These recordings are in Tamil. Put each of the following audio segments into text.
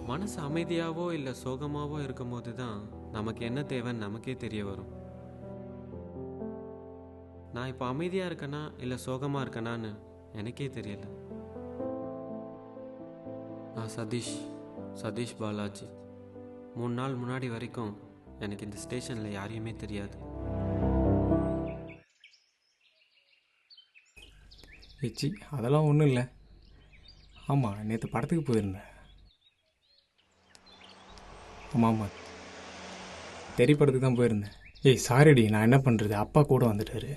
மனசு அமைதியாவோ இல்லை சோகமாவோ இருக்கும்போது தான் நமக்கு என்ன தேவைன்னு நமக்கே தெரிய வரும். நான் இப்போ அமைதியாக இருக்கேனா இல்லை சோகமாக இருக்கேனான்னு எனக்கே தெரியல. நான் சதீஷ் பாலாஜி. 3 நாள் முன்னாடி வரைக்கும் எனக்கு இந்த ஸ்டேஷனில் யாரையுமே தெரியாது. ஏச்சி அதெல்லாம் ஒன்றும் இல்லை. ஆமாம், நேற்று படத்துக்கு போயிருந்தேன். ஆமாம், தெரிய படத்துக்கு தான் போயிருந்தேன். சாரிடி, நான் என்ன பண்ணுறது, அப்பா கூட வந்துட்டாரு.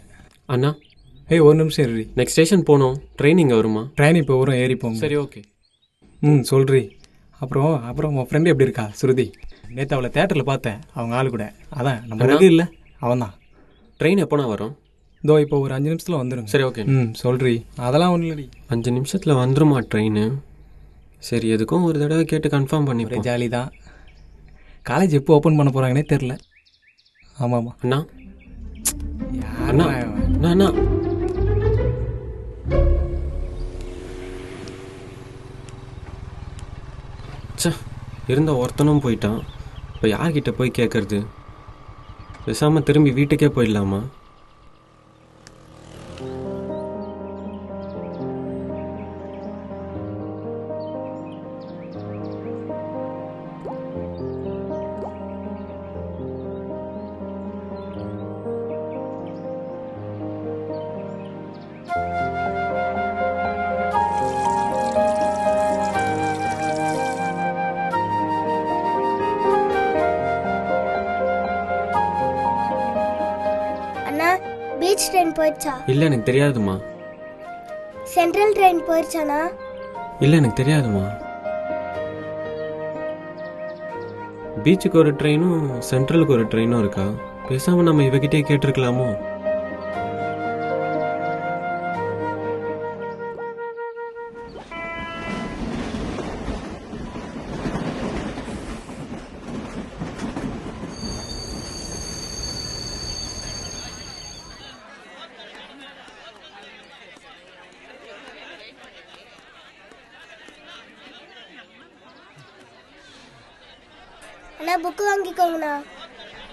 அண்ணா, ஒரு நிமிஷம் இருடி. நெக்ஸ்ட் ஸ்டேஷன் போகணும். ட்ரெயின் இங்கே வருமா? ட்ரெயின் இப்போ வரும், ஏறிப்போம். சரி, ஓகே. சொல்றி. அப்புறம் உன் ஃப்ரெண்டு எப்படி இருக்கா சுருதி? நேற்று அவளை தேட்டரில் பார்த்தேன், அவங்க ஆளு கூட. அதான் நம்ம ரகு இல்லை, அவன் தான். ட்ரெயின் எப்போனா வரும்? இப்போ ஒரு 5 நிமிஷத்தில் வந்துடும். சரி, ஓகே. சொல்றி. அதெல்லாம் ஒன்றும் இல்லடி. 5 நிமிஷத்தில் வந்துருமா ட்ரெயின்? சரி, எதுக்கும் ஒரு தடவை கேட்டு கன்ஃபார்ம் பண்ணி. ஜாலி தான். காலேஜ் எப்போ ஓப்பன் பண்ண போகிறாங்கன்னே தெரில. ஆமாம் அண்ணா. அண்ணா அண்ணா இருந்த ஒருத்தனும் போயிட்டான். இப்போ யார்கிட்ட போய் கேட்கறது? பேசாமல் திரும்பி வீட்டுக்கே போயிடலாமா? பீச் ட்ரெயின் போயிடுச்சா? இல்லை, எனக்கு தெரியாதுமா. Central train போயிடுச்சானா? இல்லை, எனக்கு தெரியாதுமா. பீச்சுக்கு ஒரு ட்ரெயினும் சென்ட்ரலுக்கு ஒரு ட்ரெயினும் இருக்கா? பேசாமல் நம்ம இவகிட்டே கேட்டிருக்கலாமோ? அண்ணா, புக்கு வாங்கிக்கோங்கண்ணா.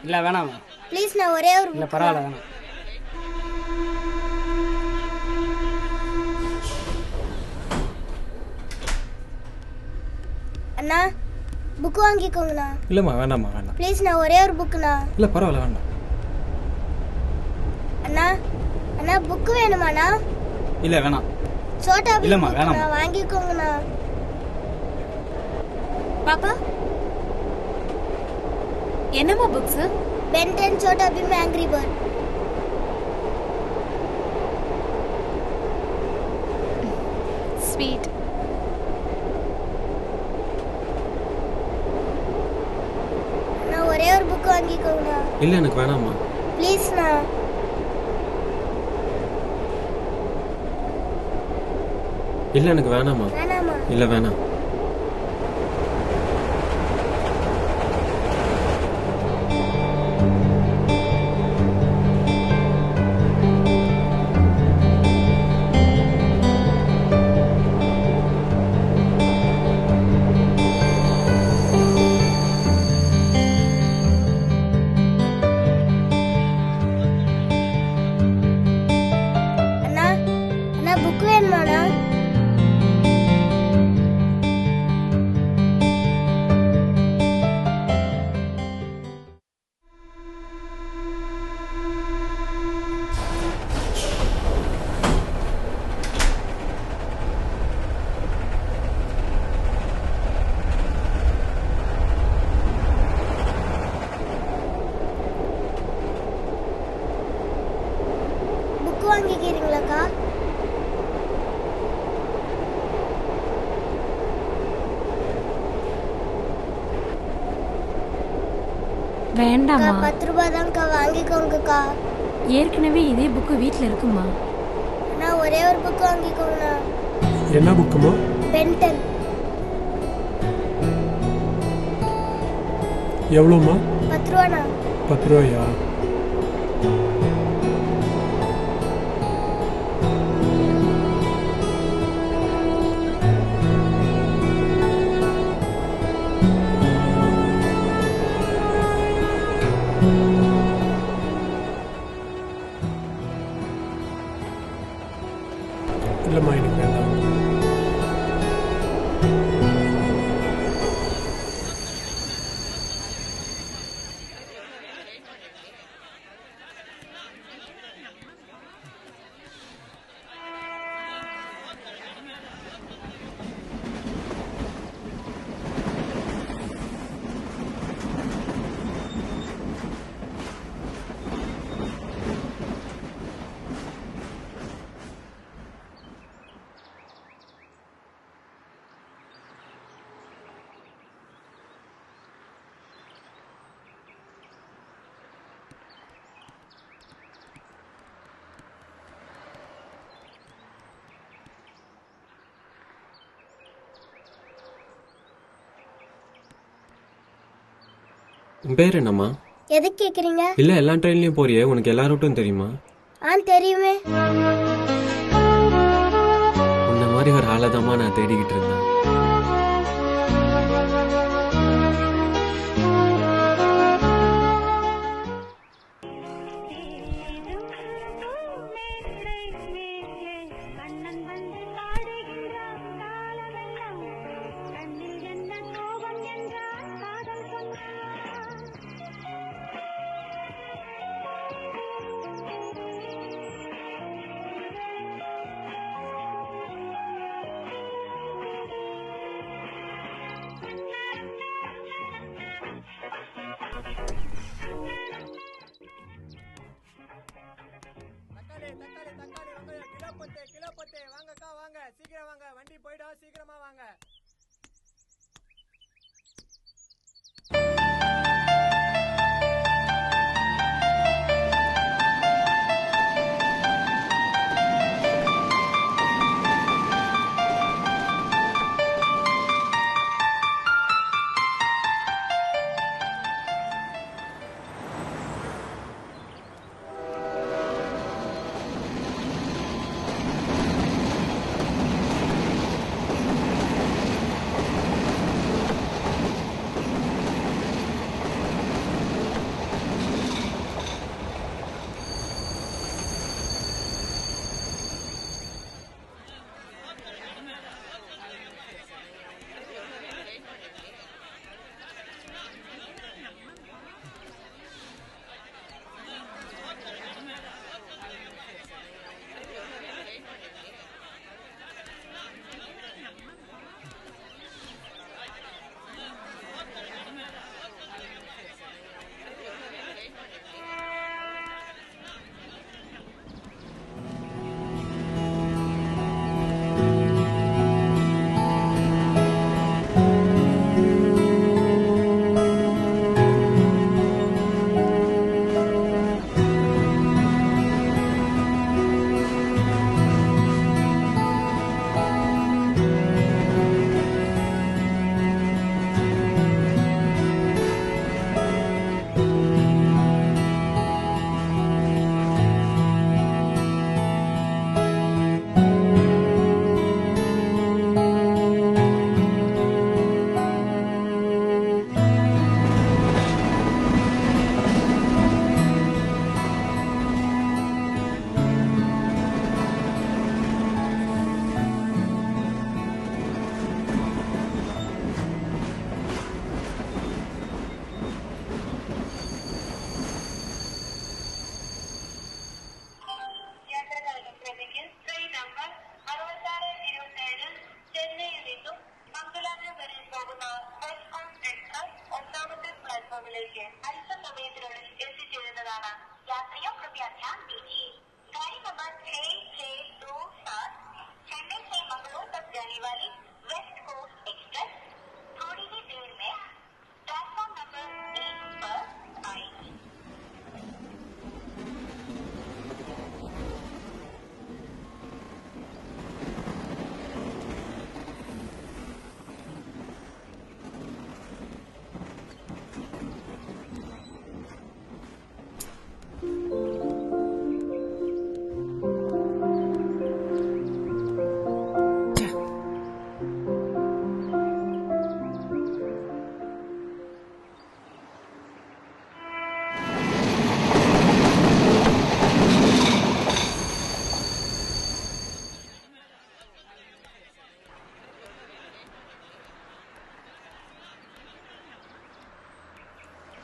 இல்லை வேணாமா? ப்ளீஸ், நான் ஒரே ஒரு. இல்லை பரவாயில்ல, வேணாம். அண்ணா, புக்கு வாங்கிக்கோங்கண்ணா. இல்லைம்மா, வேண்டாம்மா, வேண்டாம். ப்ளீஸ், நான் ஒரே ஒரு புக்குண்ணா. இல்லை பரவாயில்ல, வேண்டாம். அண்ணா அண்ணா, புக்கு வேணுமாண்ணா? இல்லை வேணாம். சோட்டா பீம் இல்லைம்மா, வேணாம். வாங்கிக்கோங்கண்ணா. பாப்பா, என்னம்மா books? Pen 10, Chhota Bheem, angry bird. Sweet. நான் ஒரே ஒரு புக் வாங்கிக்கோங்கண்ணா. இல்லை, எனக்கு வேணாம்மா. ப்ளீஸ்ண்ணா. இல்லை, எனக்கு வேணாம்மா. வேணாமா? இல்லை, வேணாம். அண்ணா அண்ணா, புக் வேணுமாண்ணா? புக் வாங்கிக்கிறீங்களாக்கா? வேண்டாமா 10 ரூபாய் தான்க்கா, வாங்கிக்கோங்கக்கா. ஏற்கனவே இதே புக்கு வீட்டில் இருக்குமா? நான் ஒரே ஒரு புக் வாங்கிக்கோங்கண்ணா. என்ன புக்குமா? பென்டன். எவ்வளோம்மா? 10 ரூபாண்ணா. 10 ரூபாயா? இல்லைம்மா, எனக்கு வேண்டாம். உன் பேர் என்னம்மா? எதுக்கு கேக்குறீங்க? இல்லை, எல்லா ட்ரெயின்லையும் போறியே, உனக்கு எல்லா ரூட்டும் தெரியுமா? தெரியுமே. உன்ன மாதிரி ஒரு ஆளதாம்மா நான் தேடிக்கிட்டு இருந்தேன்.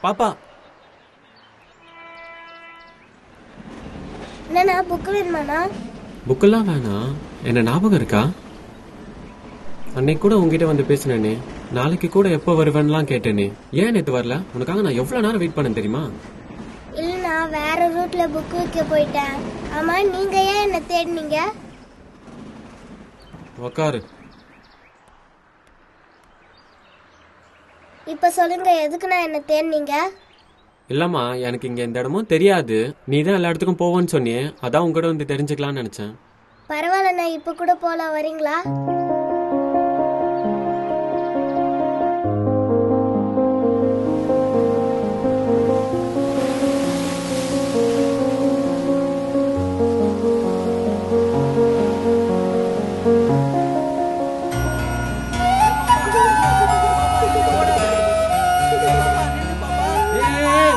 பாப்பா. என்னண்ணா புக்கு வேணுமாண்ணா? புக்கெல்லாம் வேணாம். என்ன ஞாபகம் இருக்கா? அன்னைக்கு கூட உங்ககிட்ட வந்து பேசினேனே, நாளைக்கு கூட எப்போ வருவேன்லாம் கேட்டேனே. ஏன் நேற்று வரல? உனக்காக நான் எவ்வளோ நேரம் வெயிட் பண்ணேன் தெரியுமா? இல்லைண்ணா, வேற ரூட்ல புக்கு வைக்க போயிட்டேன். ஆமா, நீங்க ஏன் என்ன தேடினீங்க? உக்காரு. இப்ப சொல்லுங்க, எதுக்குண்ணா என்ன தேடினீங்க? இல்லம்மா, எனக்கு இங்க எந்த இடமும் தெரியாது. நீ தான் எல்லா இடத்துக்கும் போவோன்னு சொன்னியே, அதான் உங்ககிட்ட வந்து தெரிஞ்சுக்கலாம்னு நினைச்சேன். பரவாயில்லண்ணா, இப்ப கூட போலாம், வரீங்களா?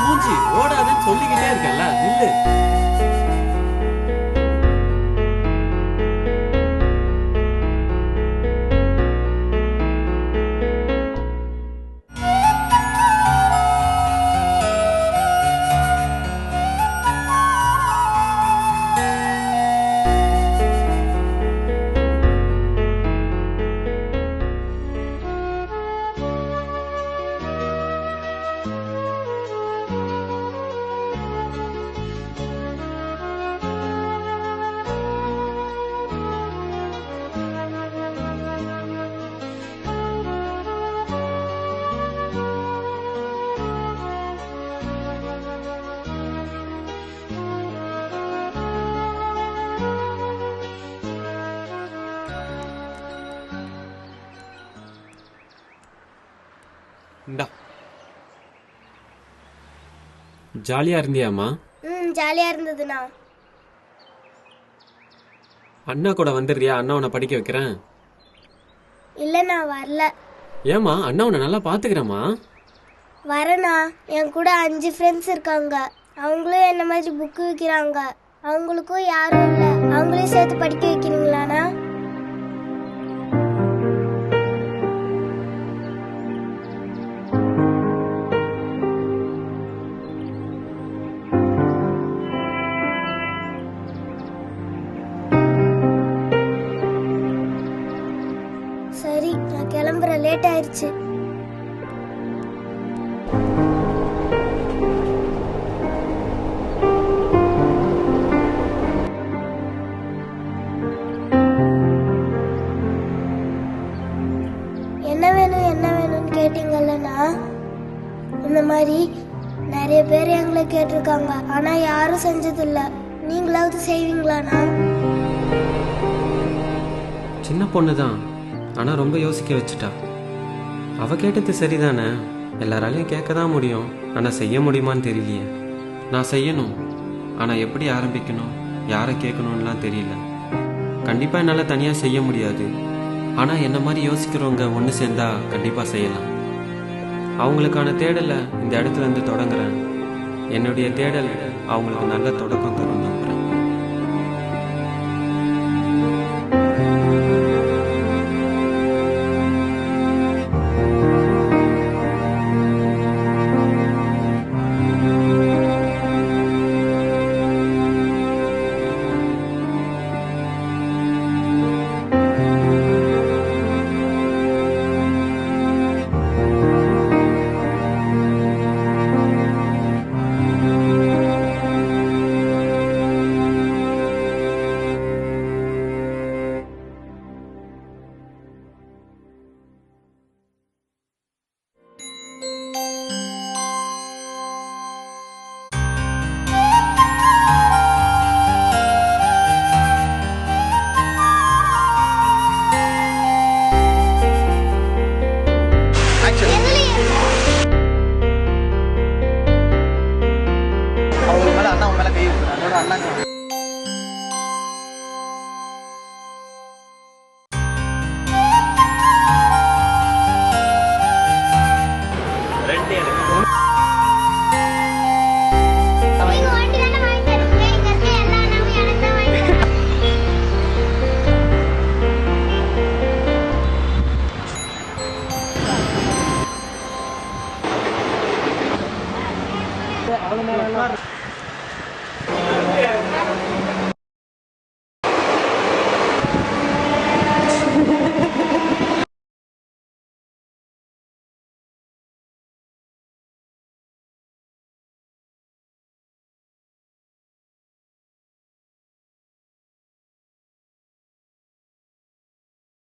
மூஞ்சி ஓடாதுன்னு சொல்லிக்கிட்டே இருக்கல, நில்லு. இந்தா. ஜாலியா இருந்தியாமா? ஜாலியா இருந்ததுண்ணா. அண்ணா கூட வந்துடுறியா? அண்ணா உன்னை படிக்க வைக்கிறேன். இல்லண்ணா, வரல. ஏமா? அண்ணா உன்னை நல்லா பாத்துக்கிறேம்மா. வரண்ணா, என் கூட 5 ஃப்ரெண்ட்ஸ் இருக்காங்க. அவங்களும் என்ன மாதிரி புக்கு விற்கிறாங்க. அவங்களுக்கும் யாரும் இல்லை. அவங்களையும் சேர்த்து படிக்க வைக்கிறீங்களாண்ணா? சரி, நான் கிளம்புறேன், லேட் ஆயிடுச்சு. என்ன வேணும்னு கேட்டீங்கல்லண்ணா, இந்த மாதிரி நிறைய பேர் எங்களை கேட்டிருக்காங்க. ஆனா யாரும் செஞ்சதில்ல. நீங்களாவது செய்வீங்களாண்ணா? சின்ன பொண்ணுதான், ஆனா ரொம்ப யோசிக்க வச்சுட்டா. அவ கேட்டது சரிதானே, எல்லாராலையும் கேட்க தான் முடியும். ஆனா செய்ய முடியுமான்னு தெரியலையே. நான் செய்யணும், ஆனா எப்படி ஆரம்பிக்கணும், யாரை கேட்கணும்லாம் தெரியல. கண்டிப்பா என்னால தனியா செய்ய முடியாது. ஆனா என்ன மாதிரி யோசிக்கிறவங்க ஒன்று சேர்ந்தா கண்டிப்பா செய்யலாம். அவங்களுக்கான தேடலை இந்த இடத்துல இருந்து தொடங்குறேன். என்னுடைய தேடல் அவங்களுக்கு நல்ல தொடக்கம் தரும் நம்புறேன். அவங்க மேல